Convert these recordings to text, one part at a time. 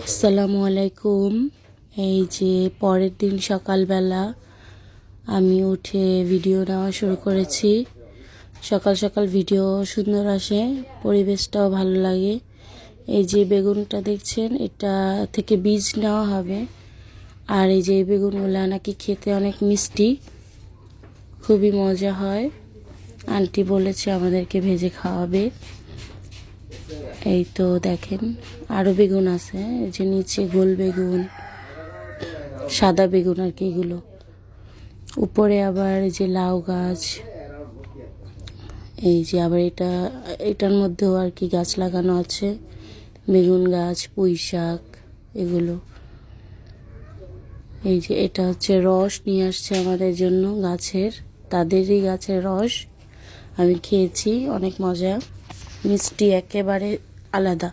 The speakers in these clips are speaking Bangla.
আসসালামু আলাইকুম। এই যে পরের দিন সকালবেলা আমি উঠে ভিডিও নেওয়া শুরু করেছি। সকাল সকাল ভিডিও সুন্দর আসে, পরিবেশটাও ভালো লাগে। এই যে বেগুনটা দেখছেন, এটা থেকে বীজ নেওয়া হবে। আর এই যে বেগুনগুলা নাকি খেতে অনেক মিষ্টি, খুবই মজা হয়। আন্টি বলেছে আমাদেরকে ভেজে খাওয়াবে। এই তো দেখেন আরও বেগুন আছে, এই যে নিচে গোল বেগুন, সাদা বেগুন আর কি এগুলো। উপরে আবার এই যে লাউ গাছ, এই যে আবার এটার মধ্যেও আর কি গাছ লাগানো আছে, বেগুন গাছ, পুঁই শাক এগুলো। এই যে এটা হচ্ছে রস নিয়ে আসছে আমাদের জন্য গাছের, তাদেরই গাছের রস। আমি খেয়েছি, অনেক মজা, মিষ্টি একেবারে আলাদা।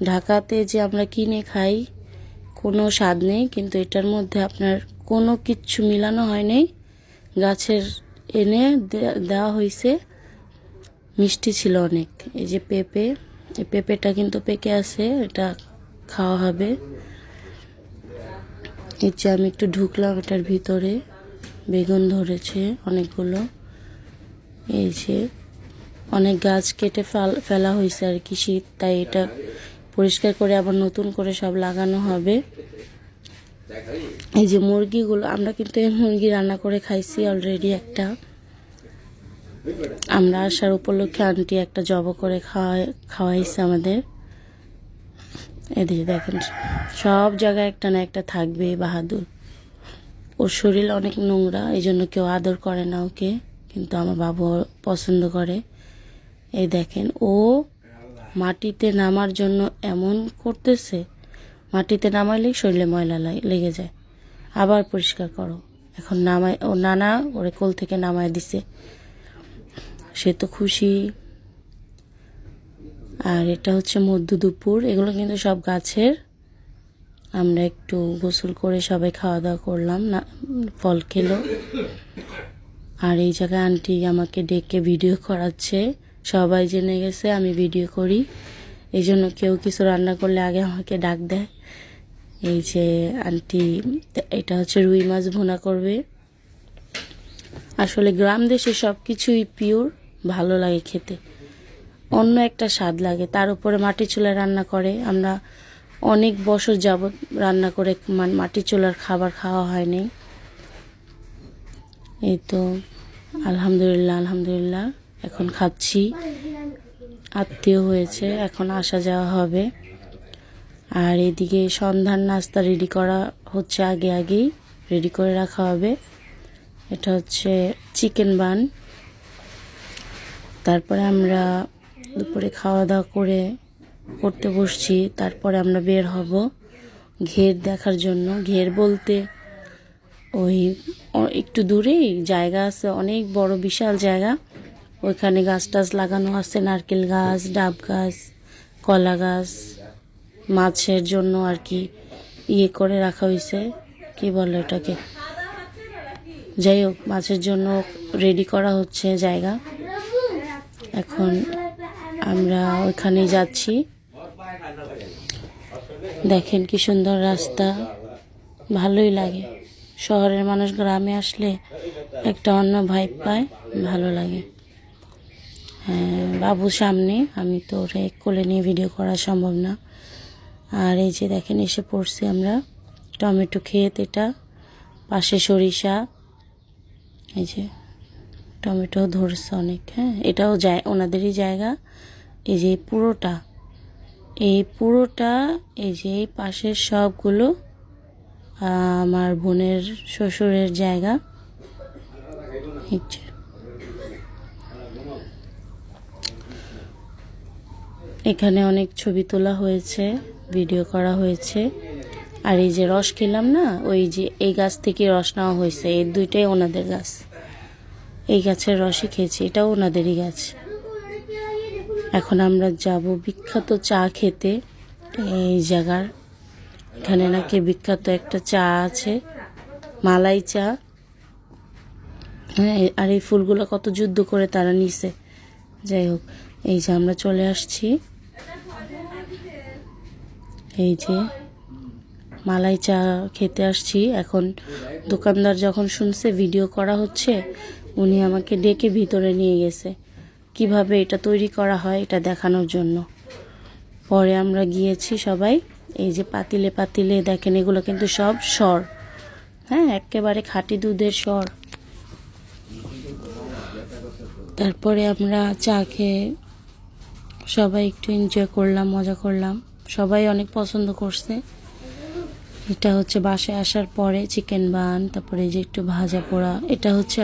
ঢাকাতে যে আমরা কিনে খাই কোনো স্বাদ নেই, কিন্তু এটার মধ্যে আপনার কোনো কিচ্ছু মিলানো হয়নি, গাছের এনে দেওয়া হয়েছে। মিষ্টি ছিল অনেক। এই যে পেঁপে, এই পেঁপেটা কিন্তু পেকে আছে, এটা খাওয়া হবে। এই যে আমি একটু ঢুকলাম এটার ভিতরে, বেগুন ধরেছে অনেকগুলো। এই যে অনেক গাছ কেটে ফেলা হয়েছে আর কি, শীত তাই এটা পরিষ্কার করে আবার নতুন করে সব লাগানো হবে। এই যে মুরগিগুলো, আমরা কিন্তু এই মুরগি রান্না করে খাইছি অলরেডি একটা। আমরা আসার উপলক্ষে আন্টি একটা জব করে খাওয়াইছে আমাদের। এদিকে দেখেন সব জায়গায় একটা না একটা থাকবে বাহাদুর। ওর শরীর অনেক নোংরা, এই জন্য কেউ আদর করে না ওকে, কিন্তু আমার বাবু পছন্দ করে। এই দেখেন ও মাটিতে নামার জন্য এমন করতেছে, মাটিতে নামাইলে শরীরে ময়লা লেগে যায়, আবার পরিষ্কার করো। এখন নামায়, ও নানা ওরে কোল থেকে নামায় দিছে, সে তো খুশি। আর এটা হচ্ছে মধ্য দুপুর, এগুলো কিন্তু সব গাছের। আমরা একটু গোসল করে সবাই খাওয়া দাওয়া করলাম, না ফল খেলো। আর এই জায়গায় আন্টি আমাকে ডেকে ভিডিও করাচ্ছে, সবাই জেনে গেছে আমি ভিডিও করি, এই জন্য কেউ কিছু রান্না করলে আগে আমাকে ডাক দেয়। এই যে আন্টি, এটা হচ্ছে রুই মাছ ভুনা করবে। আসলে গ্রাম দেশে সব কিছুই পিওর, ভালো লাগে খেতে, অন্য একটা স্বাদ লাগে। তার উপরে মাটি চুলায় রান্না করে, আমরা অনেক বছর যাবৎ রান্না করে মাটি চুলার খাবার খাওয়া হয়নি। এই তো আলহামদুলিল্লাহ আলহামদুলিল্লাহ এখন খাচ্ছি। আত্মীয় হয়েছে, এখন আসা যাওয়া হবে। আর এদিকে সন্ধ্যার নাস্তা রেডি করা হচ্ছে, আগেই রেডি করে রাখা হবে। এটা হচ্ছে চিকেন বান। তারপরে আমরা দুপুরে খাওয়া দাওয়া করতে বসছি। তারপরে আমরা বের হব ঘের দেখার জন্য। ঘের বলতে ওই একটু দূরেই জায়গা আছে, অনেক বড় বিশাল জায়গা, ওইখানে গাছ টাছ লাগানো আছে, নারকেল গাছ, ডাব গাছ, কলা গাছ, মাছের জন্য আর কি ইয়ে করে রাখা হয়েছে, কি বলে এটাকে, যাই হোক মাছের জন্য রেডি করা হচ্ছে জায়গা। এখন আমরা ওইখানে যাচ্ছি। দেখেন কি সুন্দর রাস্তা, ভালোই লাগে। শহরের মানুষ গ্রামে আসলে একটা অন্য ভাইব পায়, ভালো লাগে। হ্যাঁ, বাবু সামনে, আমি তো ওরে কোলে নিয়ে ভিডিও করা সম্ভব না। আর এই যে দেখেন এসে পড়ছি আমরা, টমেটো ক্ষেত এটা, পাশে সরিষা, এই যে টমেটো ধরছে অনেক। হ্যাঁ, এটাও যায় ওনাদেরই জায়গা। এই যে পুরোটা, এই যে পাশের সবগুলো আমার বোনের শ্বশুরের জায়গা। এখানে অনেক ছবি তোলা হয়েছে, ভিডিও করা হয়েছে। আর এই যে রস খেলাম না, ওই যে এই গাছ থেকে রস নেওয়া হয়েছে, এই দুইটাই ওনাদের গাছ, এই গাছের রসই খেয়েছি, এটাও ওনাদেরই গাছ। এখন আমরা যাব বিখ্যাত চা খেতে এই জায়গার। এখানে নাকি বিখ্যাত একটা চা আছে, মালাই চা। হ্যাঁ, আর এই ফুলগুলো কত যুদ্ধ করে তারা নিছে। যাই হোক, এই যে আমরা চলে আসছি, এই যে মালাই চা খেতে আসছি। এখন দোকানদার যখন শুনছে ভিডিও করা হচ্ছে, উনি আমাকে ডেকে ভিতরে নিয়ে গেছে কিভাবে এটা তৈরি করা হয় এটা দেখানোর জন্য। পরে আমরা গিয়েছি সবাই। এই যে পাতিলে পাতিলে দেখেন, এগুলো কিন্তু সব সর, হ্যাঁ, একেবারে খাঁটি দুধের সর। তারপরে আমরা চা খেয়ে সবাই একটু এনজয় করলাম, মজা করলাম। সবাই অনেক পছন্দ করছে। এটা হচ্ছে বাসায় আসার পরে চিকেন বান, তারপরে এই যে একটু ভাজা পোড়া, এটা হচ্ছে